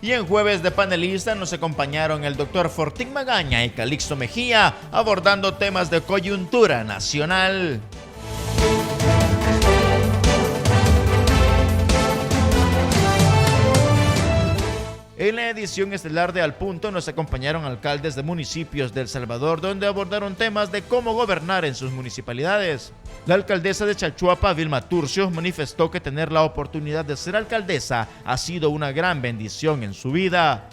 Y en jueves de panelistas nos acompañaron el doctor Fortín Magaña y Calixto Mejía abordando temas de coyuntura nacional. En la edición estelar de Al Punto nos acompañaron alcaldes de municipios de El Salvador, donde abordaron temas de cómo gobernar en sus municipalidades. La alcaldesa de Chalchuapa, Vilma Turcios, manifestó que tener la oportunidad de ser alcaldesa ha sido una gran bendición en su vida.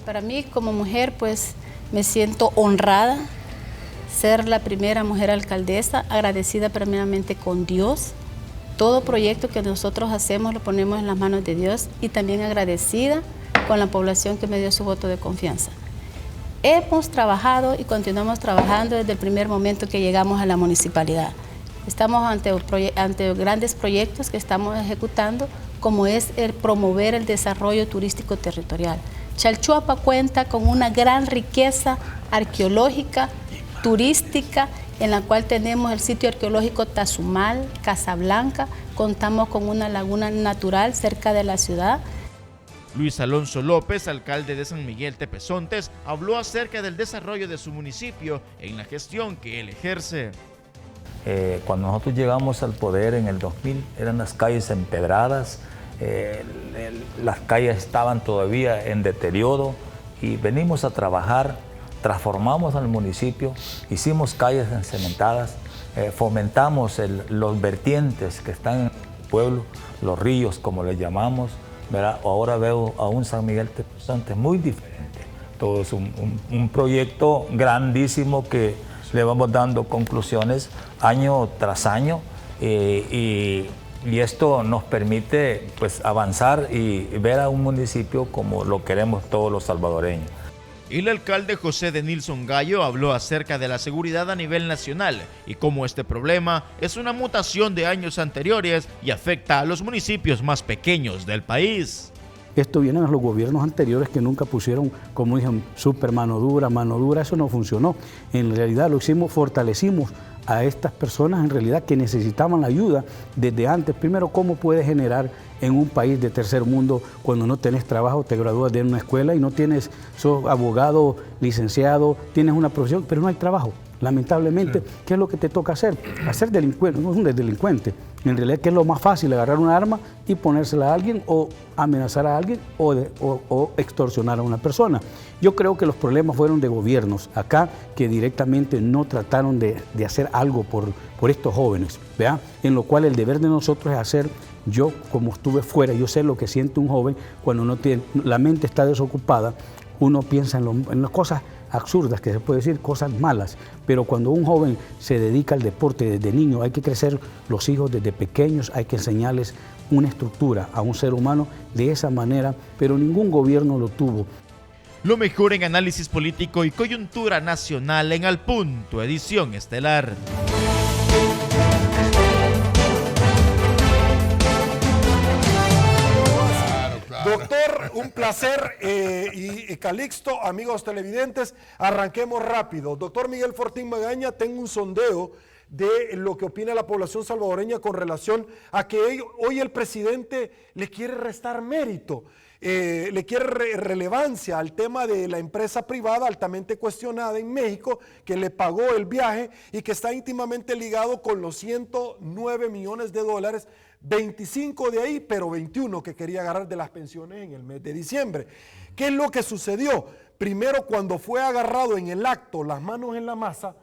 Para mí como mujer, pues me siento honrada ser la primera mujer alcaldesa, agradecida primeramente con Dios. Todo proyecto que nosotros hacemos lo ponemos en las manos de Dios y también agradecida con la población que me dio su voto de confianza. Hemos trabajado y continuamos trabajando desde el primer momento que llegamos a la municipalidad. Estamos ante grandes proyectos que estamos ejecutando, como es el promover el desarrollo turístico territorial. Chalchuapa cuenta con una gran riqueza arqueológica, turística, en la cual tenemos el sitio arqueológico Tazumal, Casablanca, contamos con una laguna natural cerca de la ciudad. Luis Alonso López, alcalde de San Miguel Tepezontes, habló acerca del desarrollo de su municipio en la gestión que él ejerce. Cuando nosotros llegamos al poder en el 2000, eran las calles empedradas, las calles estaban todavía en deterioro y venimos a trabajar. Transformamos al municipio, hicimos calles encementadas, fomentamos los vertientes que están en el pueblo, los ríos como les llamamos, ¿verdad? Ahora veo a un San Miguel Tepezontes muy diferente. Todo es un proyecto grandísimo que le vamos dando conclusiones año tras año y esto nos permite pues, avanzar y ver a un municipio como lo queremos todos los salvadoreños. El alcalde José de Nilson Gallo habló acerca de la seguridad a nivel nacional y cómo este problema es una mutación de años anteriores y afecta a los municipios más pequeños del país. Esto viene de los gobiernos anteriores que nunca pusieron, como dijeron, super mano dura, eso no funcionó. En realidad lo hicimos, fortalecimos a estas personas en realidad que necesitaban la ayuda desde antes. Primero, ¿cómo puedes generar en un país de tercer mundo cuando no tenés trabajo, te gradúas de una escuela y no tienes, sos abogado, licenciado, tienes una profesión, pero no hay trabajo? Lamentablemente, sí. ¿Qué es lo que te toca hacer? Hacer delincuente, no es un delincuente. En realidad, ¿qué es lo más fácil? Agarrar una arma y ponérsela a alguien o amenazar a alguien o extorsionar a una persona. Yo creo que los problemas fueron de gobiernos acá que directamente no trataron de hacer algo por estos jóvenes, ¿verdad? En lo cual el deber de nosotros es hacer, yo como estuve fuera, yo sé lo que siente un joven cuando no tiene, la mente está desocupada, uno piensa en las cosas absurdas, que se puede decir, cosas malas, pero cuando un joven se dedica al deporte desde niño, hay que crecer los hijos desde pequeños, hay que enseñarles una estructura a un ser humano de esa manera, pero ningún gobierno lo tuvo. Lo mejor en análisis político y coyuntura nacional en Al Punto, edición estelar. Doctor, un placer y Calixto, amigos televidentes, arranquemos rápido. Doctor Miguel Fortín Magaña, tengo un sondeo de lo que opina la población salvadoreña con relación a que hoy el presidente le quiere restar mérito, le quiere relevancia al tema de la empresa privada altamente cuestionada en México que le pagó el viaje y que está íntimamente ligado con los 109 millones de dólares, 25 de ahí, pero 21 que quería agarrar de las pensiones en el mes de diciembre. ¿Qué es lo que sucedió? Primero, cuando fue agarrado en el acto, las manos en la masa,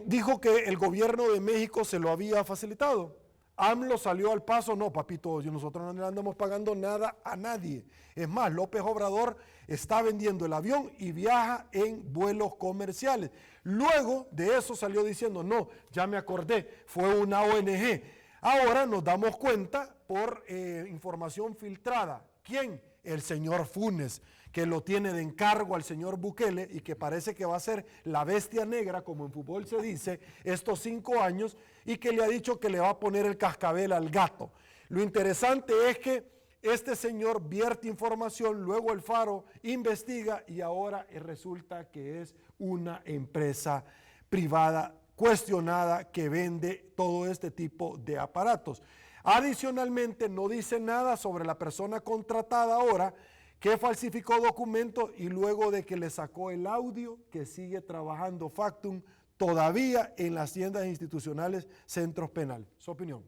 dijo que el gobierno de México se lo había facilitado. AMLO salió al paso, no papito, nosotros no le andamos pagando nada a nadie. Es más, López Obrador está vendiendo el avión y viaja en vuelos comerciales. Luego de eso salió diciendo, no, ya me acordé, fue una ONG. Ahora nos damos cuenta por información filtrada. ¿Quién? El señor Funes, que lo tiene de encargo al señor Bukele y que parece que va a ser la bestia negra, como en fútbol se dice, estos 5 años, y que le ha dicho que le va a poner el cascabel al gato. Lo interesante es que este señor vierte información, luego el Faro investiga y ahora resulta que es una empresa privada cuestionada que vende todo este tipo de aparatos. Adicionalmente, no dice nada sobre la persona contratada ahora, que falsificó documentos y luego de que le sacó el audio que sigue trabajando Factum todavía en las tiendas institucionales, centros penales. Su opinión.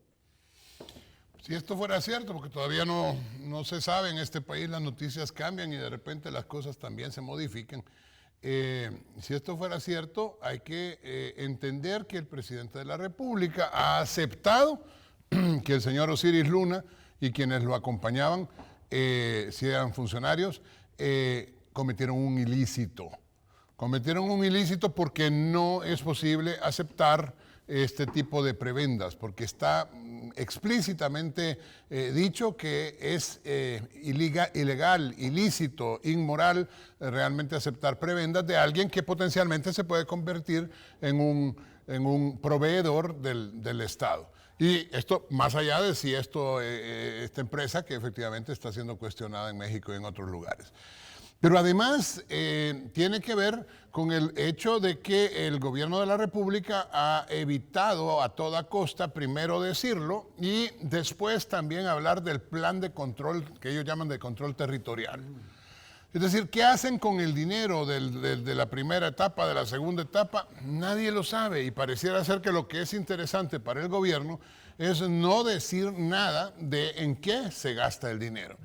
Si esto fuera cierto, porque todavía no se sabe, en este país las noticias cambian y de repente las cosas también se modifican. Si esto fuera cierto, hay que entender que el presidente de la República ha aceptado que el señor Osiris Luna y quienes lo acompañaban, si eran funcionarios, cometieron un ilícito. Cometieron un ilícito porque no es posible aceptar este tipo de prebendas, porque está explícitamente dicho que es ilegal, ilícito, inmoral realmente aceptar prebendas de alguien que potencialmente se puede convertir en un proveedor del Estado. Y esto, más allá de si esta empresa que efectivamente está siendo cuestionada en México y en otros lugares. Pero además tiene que ver con el hecho de que el gobierno de la República ha evitado a toda costa primero decirlo y después también hablar del plan de control que ellos llaman de control territorial. Es decir, ¿qué hacen con el dinero de la primera etapa, de la segunda etapa? Nadie lo sabe y pareciera ser que lo que es interesante para el gobierno es no decir nada de en qué se gasta el dinero.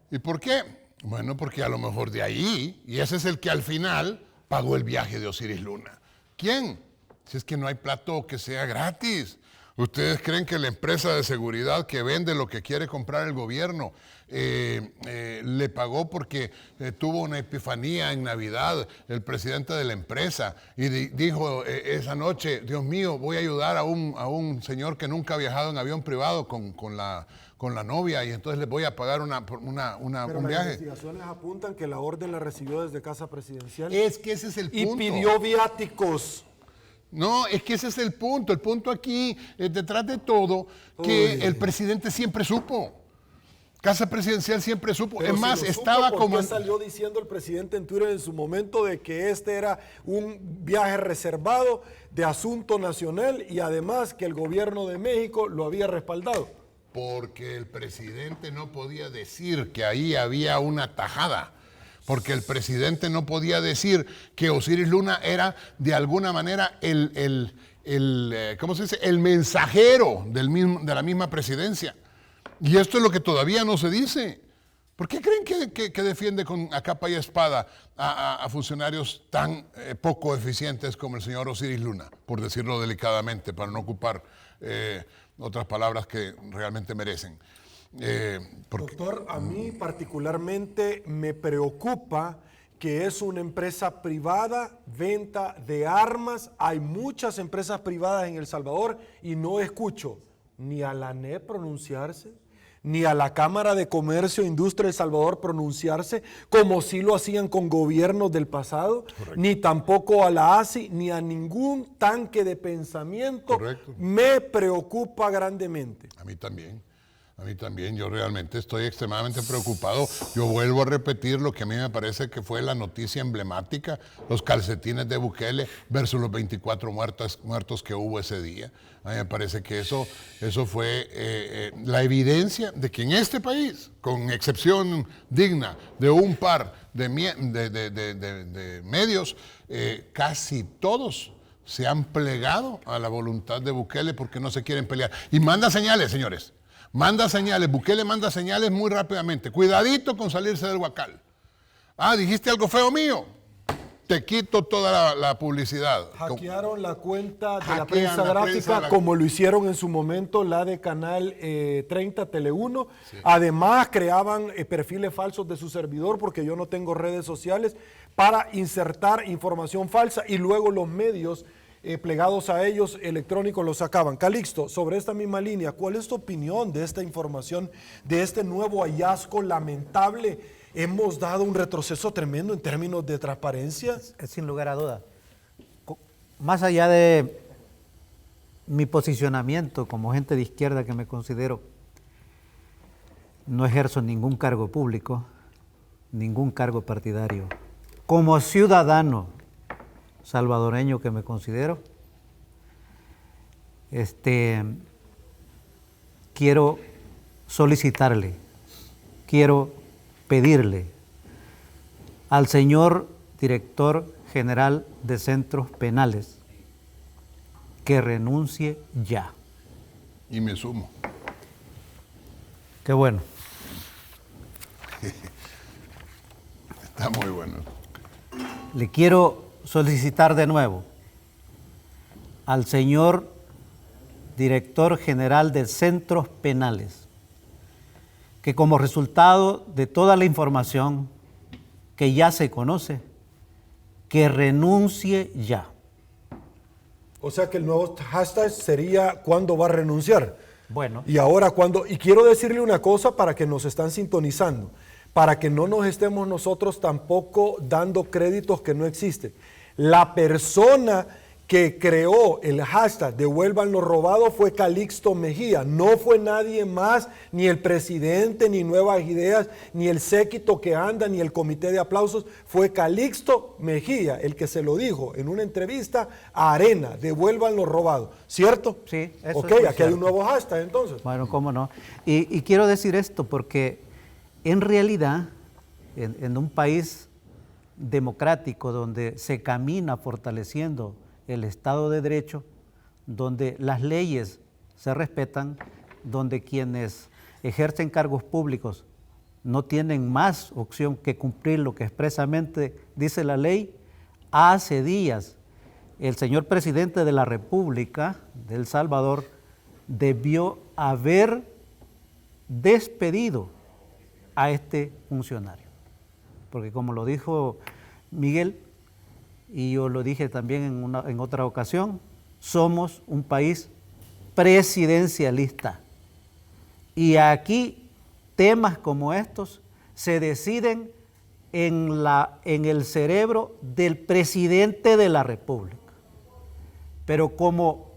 ¿Y por qué? Bueno, porque a lo mejor de ahí, y ese es el que al final pagó el viaje de Osiris Luna. ¿Quién? Si es que no hay plato que sea gratis. ¿Ustedes creen que la empresa de seguridad que vende lo que quiere comprar el gobierno le pagó porque tuvo una epifanía en Navidad el presidente de la empresa y dijo esa noche, Dios mío, voy a ayudar a un señor que nunca ha viajado en avión privado con la novia y entonces le voy a pagar un Pero viaje? Las investigaciones apuntan que la orden la recibió desde Casa Presidencial. Es que ese es el punto. Y pidió viáticos. No, es que ese es el punto. El punto aquí es detrás de todo que el presidente siempre supo. Casa Presidencial siempre supo. Pero es más, si lo estaba supo, como... ¿por qué salió diciendo el presidente en Twitter en su momento de que este era un viaje reservado de asunto nacional y además que el gobierno de México lo había respaldado? Porque el presidente no podía decir que ahí había una tajada. Porque el presidente no podía decir que Osiris Luna era de alguna manera ¿cómo se dice? El mensajero de la misma presidencia. Y esto es lo que todavía no se dice. ¿Por qué creen que defiende a capa y espada a funcionarios tan poco eficientes como el señor Osiris Luna? Por decirlo delicadamente, para no ocupar otras palabras que realmente merecen. Doctor, a mí particularmente me preocupa que es una empresa privada, venta de armas. Hay muchas empresas privadas en El Salvador y no escucho ni a la ANEP pronunciarse, ni a la Cámara de Comercio e Industria de El Salvador pronunciarse, como sí lo hacían con gobiernos del pasado. Correcto. Ni tampoco a la ASI, ni a ningún tanque de pensamiento. Correcto. Me preocupa grandemente. A mí también. A mí también, yo realmente estoy extremadamente preocupado. Yo vuelvo a repetir lo que a mí me parece que fue la noticia emblemática, los calcetines de Bukele versus los 24 muertos que hubo ese día. A mí me parece que eso fue la evidencia de que en este país, con excepción digna de un par de medios, casi todos se han plegado a la voluntad de Bukele porque no se quieren pelear. Y manda señales, señores. Manda señales, Bukele manda señales muy rápidamente. Cuidadito con salirse del huacal. Ah, dijiste algo feo mío. Te quito toda la publicidad. Hackearon la cuenta de la prensa gráfica como lo hicieron en su momento la de Canal 30 Tele1. Sí. Además creaban perfiles falsos de su servidor porque yo no tengo redes sociales para insertar información falsa y luego los medios plegados a ellos electrónicos los sacaban. Calixto, sobre esta misma línea, ¿cuál es tu opinión de esta información, de este nuevo hallazgo lamentable? ¿Hemos dado un retroceso tremendo en términos de transparencia? Sin lugar a duda. Más allá de mi posicionamiento como gente de izquierda que me considero, no ejerzo ningún cargo público, ningún cargo partidario. Como ciudadano salvadoreño que me considero, quiero solicitarle, quiero pedirle al señor director general de centros penales que renuncie ya. Y me sumo. Qué bueno. Está muy bueno. Le quiero solicitar de nuevo al señor director general de centros penales que, como resultado de toda la información que ya se conoce, que renuncie ya. O sea que el nuevo hashtag sería ¿cuándo va a renunciar? Bueno. Y ahora cuando, y quiero decirle una cosa para que nos están sintonizando, para que no nos estemos nosotros tampoco dando créditos que no existen. La persona que creó el hashtag Devuelvan lo robado fue Calixto Mejía, no fue nadie más, ni el presidente, ni Nuevas Ideas, ni el séquito que anda, ni el comité de aplausos, fue Calixto Mejía el que se lo dijo en una entrevista a Arena, Devuelvan lo robado, ¿cierto? Sí, eso ok, es muy aquí cierto. hay un nuevo hashtag entonces. Bueno, cómo no. Y quiero decir esto porque en realidad en un país democrático donde se camina fortaleciendo el Estado de Derecho, donde las leyes se respetan, donde quienes ejercen cargos públicos no tienen más opción que cumplir lo que expresamente dice la ley, hace días el señor presidente de la República de El Salvador debió haber despedido a este funcionario. Porque como lo dijo Miguel, y yo lo dije también en otra ocasión, somos un país presidencialista. Y aquí temas como estos se deciden en el cerebro del presidente de la República. Pero como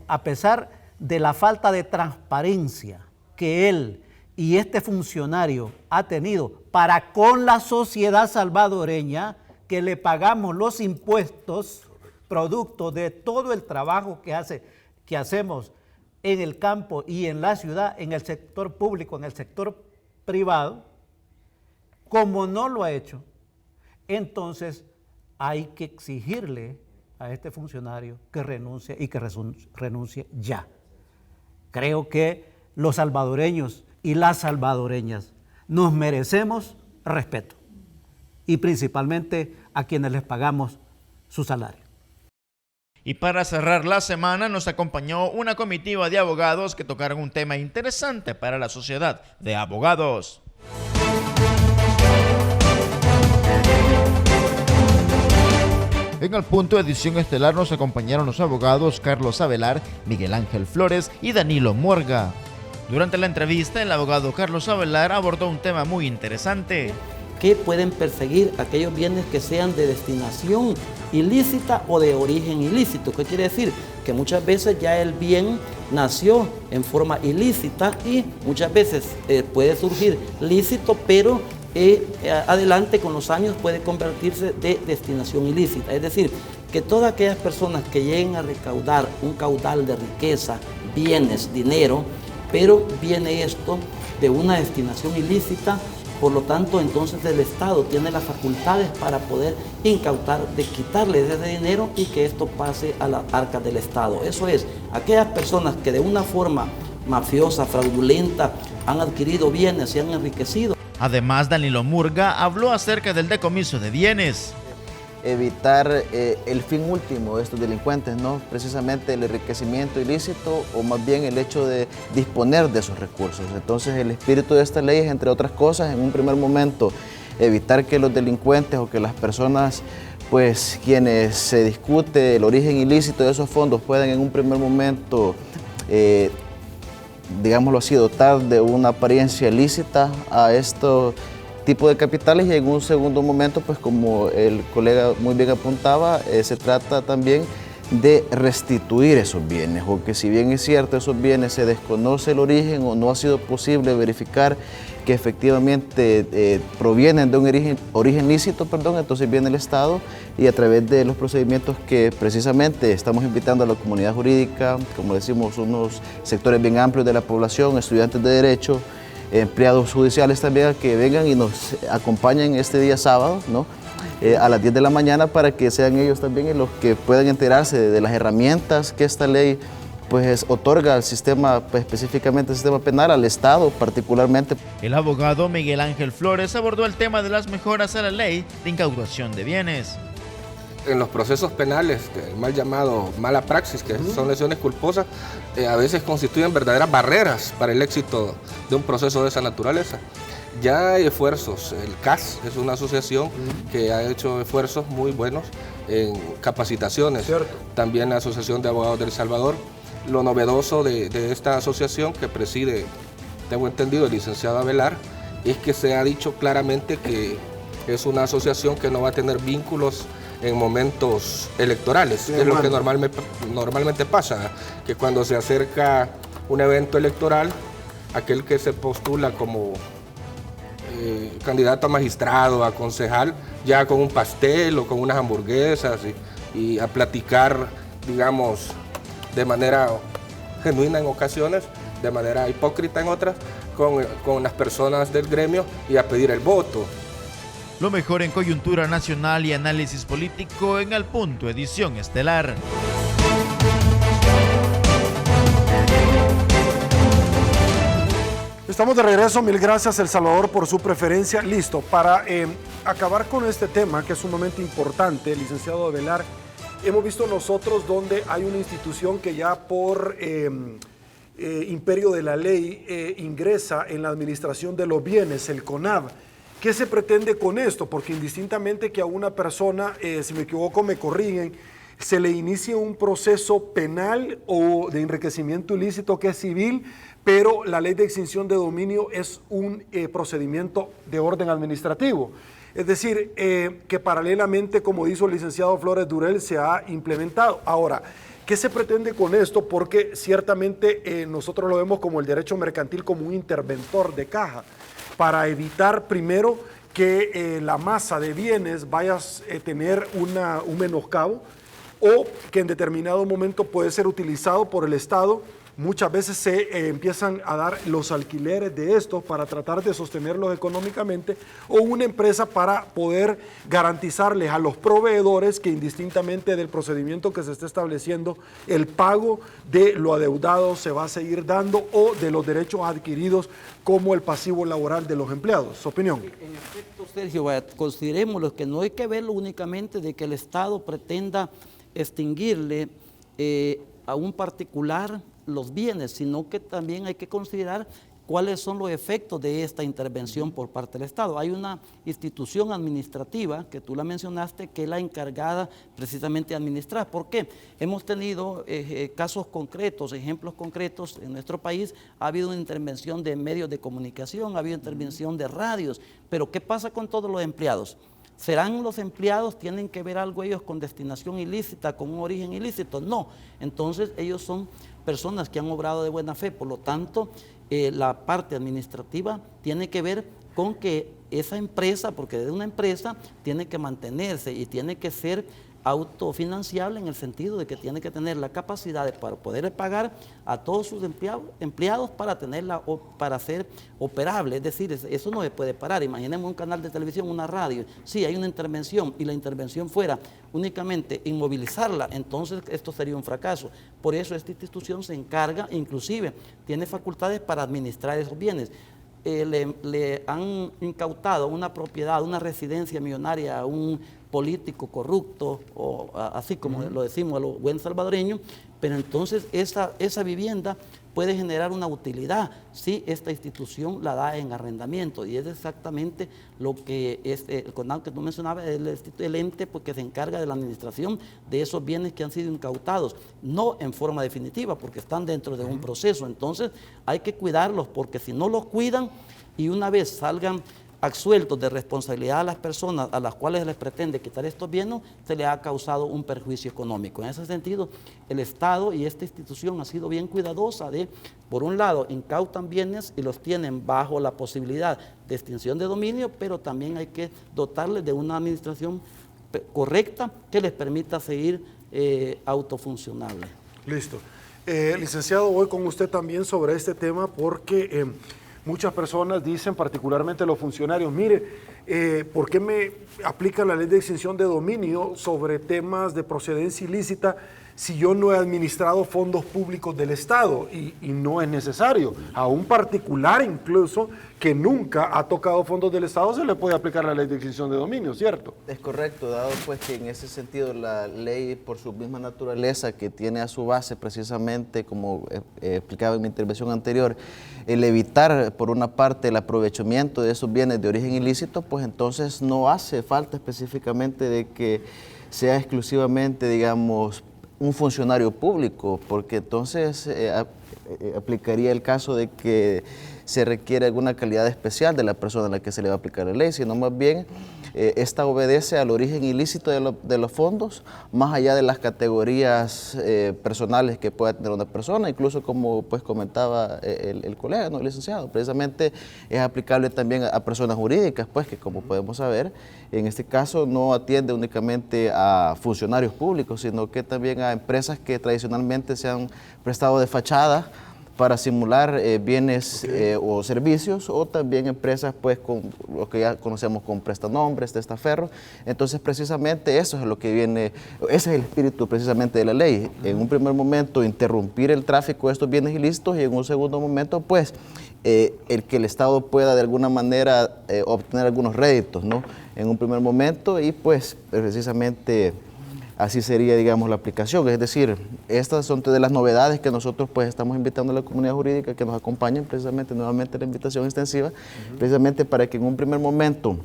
a pesar de la falta de transparencia que él y este funcionario ha tenido para con la sociedad salvadoreña, que le pagamos los impuestos, producto de todo el trabajo que hacemos en el campo y en la ciudad, en el sector público, en el sector privado, como no lo ha hecho, entonces hay que exigirle a este funcionario que renuncie y que renuncie ya. Creo que los salvadoreños y las salvadoreñas nos merecemos respeto y principalmente a quienes les pagamos su salario. Y para cerrar la semana nos acompañó una comitiva de abogados que tocaron un tema interesante para la sociedad de abogados. En el punto de edición estelar nos acompañaron los abogados Carlos Avelar, Miguel Ángel Flores y Danilo Morga. Durante la entrevista, el abogado Carlos Avelar abordó un tema muy interesante. Que pueden perseguir aquellos bienes que sean de destinación ilícita o de origen ilícito. ¿Qué quiere decir? Que muchas veces ya el bien nació en forma ilícita y muchas veces puede surgir lícito, pero adelante con los años puede convertirse de destinación ilícita. Es decir, que todas aquellas personas que lleguen a recaudar un caudal de riqueza, bienes, dinero, pero viene esto de una destinación ilícita, por lo tanto, entonces el Estado tiene las facultades para poder incautar, de quitarle ese dinero y que esto pase a las arcas del Estado. Eso es, aquellas personas que de una forma mafiosa, fraudulenta, han adquirido bienes y han enriquecido. Además, Danilo Murga habló acerca del decomiso de bienes. Evitar el fin último de estos delincuentes, ¿no? Precisamente el enriquecimiento ilícito o más bien el hecho de disponer de esos recursos. Entonces el espíritu de esta ley es, entre otras cosas, en un primer momento evitar que los delincuentes o que las personas, pues quienes se discute el origen ilícito de esos fondos puedan en un primer momento, digámoslo así, dotar de una apariencia lícita a estos tipo de capitales, y en un segundo momento, pues como el colega muy bien apuntaba, se trata también de restituir esos bienes, o que si bien es cierto esos bienes se desconoce el origen o no ha sido posible verificar que efectivamente provienen de un origen lícito, entonces viene el Estado y a través de los procedimientos que precisamente estamos invitando a la comunidad jurídica, como decimos, unos sectores bien amplios de la población, estudiantes de Derecho, empleados judiciales también a que vengan y nos acompañen este día sábado, ¿no? A las 10 de la mañana, para que sean ellos también los que puedan enterarse de las herramientas que esta ley pues otorga al sistema, pues, específicamente al sistema penal, al Estado particularmente. El abogado Miguel Ángel Flores abordó el tema de las mejoras a la ley de incautación de bienes. En los procesos penales, el mal llamado mala praxis, que son lesiones culposas, a veces constituyen verdaderas barreras para el éxito de un proceso de esa naturaleza. Ya hay esfuerzos, el CAS es una asociación que ha hecho esfuerzos muy buenos en capacitaciones. Cierto. También la Asociación de Abogados del Salvador. Lo novedoso de esta asociación que preside, tengo entendido, el licenciado Avelar, es que se ha dicho claramente que es una asociación que no va a tener vínculos en momentos electorales, sí, es lo que normalmente pasa, que cuando se acerca un evento electoral, aquel que se postula como candidato a magistrado, a concejal, ya con un pastel o con unas hamburguesas y a platicar, digamos, de manera genuina en ocasiones, de manera hipócrita en otras, con las personas del gremio y a pedir el voto. Lo mejor en coyuntura nacional y análisis político en Al Punto, edición estelar. Estamos de regreso, mil gracias El Salvador por su preferencia. Listo, para acabar con este tema que es sumamente importante, licenciado Avelar, hemos visto nosotros donde hay una institución que ya por imperio de la ley ingresa en la administración de los bienes, el CONAB. ¿Qué se pretende con esto? Porque indistintamente que a una persona, si me equivoco me corrigen, se le inicie un proceso penal o de enriquecimiento ilícito que es civil, pero la ley de extinción de dominio es un procedimiento de orden administrativo. Es decir, que paralelamente, como dijo el licenciado Flores Durell, se ha implementado. Ahora, ¿qué se pretende con esto? Porque ciertamente nosotros lo vemos como el derecho mercantil, como un interventor de caja, para evitar primero que la masa de bienes vaya a tener un menoscabo, o que en determinado momento puede ser utilizado por el Estado. Muchas veces se empiezan a dar los alquileres de estos para tratar de sostenerlos económicamente, o una empresa para poder garantizarles a los proveedores que indistintamente del procedimiento que se esté estableciendo, el pago de lo adeudado se va a seguir dando, o de los derechos adquiridos como el pasivo laboral de los empleados. ¿Su opinión? En efecto, Sergio, considerémoslo que no hay que verlo únicamente de que el Estado pretenda extinguirle a un particular los bienes, sino que también hay que considerar cuáles son los efectos de esta intervención por parte del Estado. Hay una institución administrativa, que tú la mencionaste, que es la encargada precisamente de administrar. ¿Por qué? Hemos tenido casos concretos, ejemplos concretos en nuestro país. Ha habido una intervención de medios de comunicación, ha habido intervención de radios, pero ¿qué pasa con todos los empleados? ¿Serán los empleados, tienen que ver algo ellos con destinación ilícita, con un origen ilícito? No. Entonces ellos son personas que han obrado de buena fe, por lo tanto la parte administrativa tiene que ver con que esa empresa, porque es una empresa, tiene que mantenerse y tiene que ser autofinanciable, en el sentido de que tiene que tener la capacidad para poder pagar a todos sus empleados para ser operable. Es decir, eso no se puede parar. Imaginemos un canal de televisión, una radio, sí, hay una intervención y la intervención fuera únicamente inmovilizarla, entonces esto sería un fracaso. Por eso esta institución se encarga, inclusive tiene facultades para administrar esos bienes. Le han incautado una propiedad, una residencia millonaria a un político corrupto, o así como lo decimos a los buen salvadoreños, pero entonces esa vivienda puede generar una utilidad si esta institución la da en arrendamiento, y es exactamente lo que es el CONAB que tú mencionabas, el ente que se encarga de la administración de esos bienes que han sido incautados, no en forma definitiva, porque están dentro de un proceso. Entonces hay que cuidarlos, porque si no los cuidan y una vez salgan absueltos de responsabilidad a las personas a las cuales se les pretende quitar estos bienes, se les ha causado un perjuicio económico. En ese sentido, el Estado y esta institución ha sido bien cuidadosa de, por un lado, incautan bienes y los tienen bajo la posibilidad de extinción de dominio, pero también hay que dotarles de una administración correcta que les permita seguir autofuncionables. Listo. Licenciado, voy con usted también sobre este tema porque muchas personas dicen, particularmente los funcionarios, mire, ¿por qué me aplican la ley de extinción de dominio sobre temas de procedencia ilícita si yo no he administrado fondos públicos del Estado? Y no es necesario. A un particular incluso que nunca ha tocado fondos del Estado se le puede aplicar la ley de extinción de dominio, ¿cierto? Es correcto, dado pues que en ese sentido la ley por su misma naturaleza, que tiene a su base precisamente, como explicaba en mi intervención anterior, el evitar por una parte el aprovechamiento de esos bienes de origen ilícito, pues entonces no hace falta específicamente de que sea exclusivamente, digamos, un funcionario público, porque entonces aplicaría el caso de que se requiere alguna calidad especial de la persona a la que se le va a aplicar la ley, sino más bien esta obedece al origen ilícito de los fondos, más allá de las categorías personales que pueda tener una persona, incluso como pues comentaba el colega, ¿no? El licenciado, precisamente es aplicable también a personas jurídicas, pues que como podemos saber, en este caso no atiende únicamente a funcionarios públicos, sino que también a empresas que tradicionalmente se han prestado de fachada para simular bienes o servicios, o también empresas pues con lo que ya conocemos como prestanombres, testaferros. Entonces precisamente eso es lo que viene, ese es el espíritu precisamente de la ley. En un primer momento interrumpir el tráfico de estos bienes ilícitos y en un segundo momento pues el que el Estado pueda de alguna manera obtener algunos réditos, ¿no? En un primer momento, y pues precisamente así sería, digamos, la aplicación. Es decir, estas son de las novedades que nosotros pues estamos invitando a la comunidad jurídica que nos acompañen precisamente, nuevamente la invitación extensiva, precisamente para que en un primer momento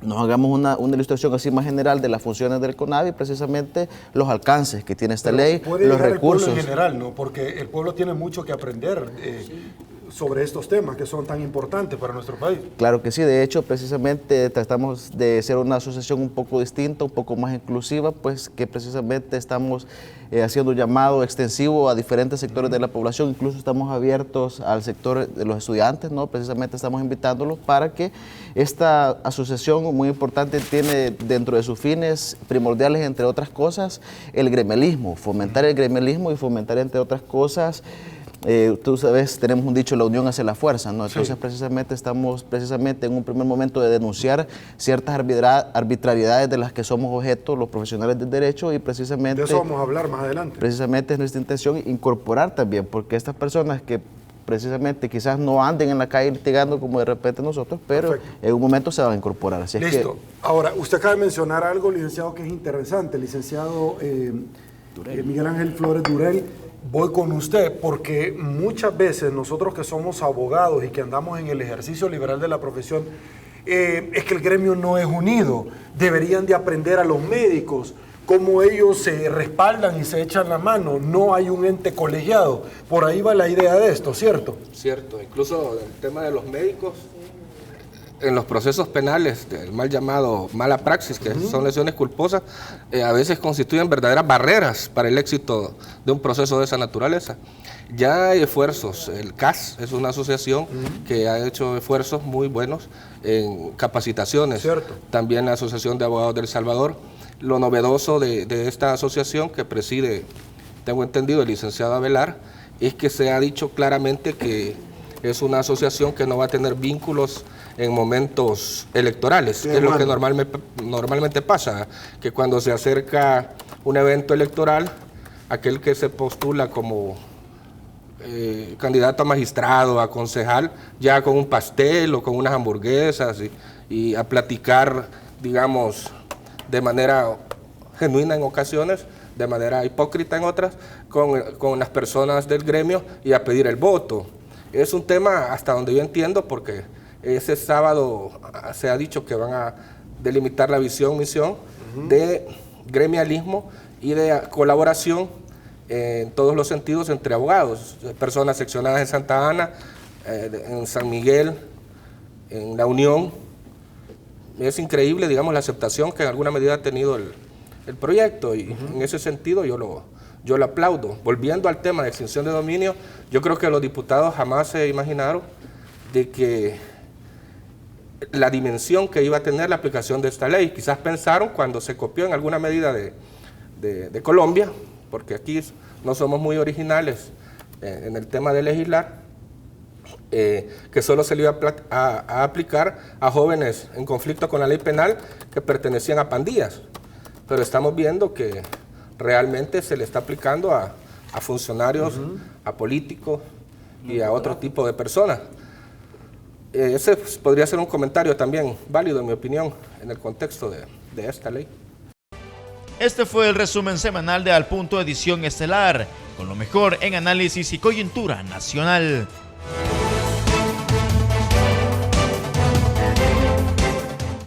nos hagamos una ilustración así más general de las funciones del CONAVI, precisamente los alcances que tiene esta ley, los recursos. El pueblo en general, ¿no? Porque el pueblo tiene mucho que aprender sobre estos temas que son tan importantes para nuestro país. Claro que sí, de hecho precisamente tratamos de ser una asociación un poco distinta, un poco más inclusiva, pues que precisamente estamos haciendo un llamado extensivo a diferentes sectores de la población, incluso estamos abiertos al sector de los estudiantes, ¿no? Precisamente estamos invitándolos para que esta asociación muy importante tiene dentro de sus fines primordiales, entre otras cosas, el gremialismo, fomentar el gremialismo y fomentar entre otras cosas. Tú sabes, tenemos un dicho, la unión hace la fuerza, ¿no? Entonces precisamente estamos en un primer momento de denunciar ciertas arbitrariedades de las que somos objeto los profesionales del derecho, y precisamente... De eso vamos a hablar más adelante. Precisamente es nuestra intención incorporar también, porque estas personas que precisamente quizás no anden en la calle litigando como de repente nosotros, pero en un momento se van a incorporar. Así Listo. Es que, ahora, usted acaba de mencionar algo, licenciado, que es interesante, licenciado Miguel Ángel Flores Durel. Voy con usted porque muchas veces nosotros que somos abogados y que andamos en el ejercicio liberal de la profesión, es que el gremio no es unido. Deberían de aprender a los médicos cómo ellos se respaldan y se echan la mano. No hay un ente colegiado. Por ahí va la idea de esto, ¿cierto? Cierto. Incluso el tema de los médicos, en los procesos penales, del mal llamado mala praxis, que son lesiones culposas, a veces constituyen verdaderas barreras para el éxito de un proceso de esa naturaleza. Ya hay esfuerzos, el CAS es una asociación que ha hecho esfuerzos muy buenos en capacitaciones. Cierto. También la Asociación de Abogados del Salvador. Lo novedoso de esta asociación que preside, tengo entendido, el licenciado Avelar, es que se ha dicho claramente que es una asociación que no va a tener vínculos en momentos electorales, que es lo que normalmente pasa, que cuando se acerca un evento electoral, aquel que se postula como candidato a magistrado, a concejal, ya con un pastel o con unas hamburguesas y a platicar, digamos, de manera genuina en ocasiones, de manera hipócrita en otras, con las personas del gremio y a pedir el voto. Es un tema hasta donde yo entiendo, porque ese sábado se ha dicho que van a delimitar la misión de gremialismo y de colaboración en todos los sentidos entre abogados, personas seccionadas en Santa Ana, en San Miguel, en La Unión. Es increíble, digamos, la aceptación que en alguna medida ha tenido el proyecto, y en ese sentido yo lo aplaudo. Volviendo al tema de extinción de dominio, yo creo que los diputados jamás se imaginaron de que la dimensión que iba a tener la aplicación de esta ley. Quizás pensaron cuando se copió en alguna medida de Colombia, porque aquí no somos muy originales en el tema de legislar, que solo se le iba a aplicar a jóvenes en conflicto con la ley penal que pertenecían a pandillas. Pero estamos viendo que realmente se le está aplicando a funcionarios, a políticos y a otro tipo de personas. Ese podría ser un comentario también válido, en mi opinión, en el contexto de esta ley. Este fue el resumen semanal de Al Punto edición estelar, con lo mejor en análisis y coyuntura nacional.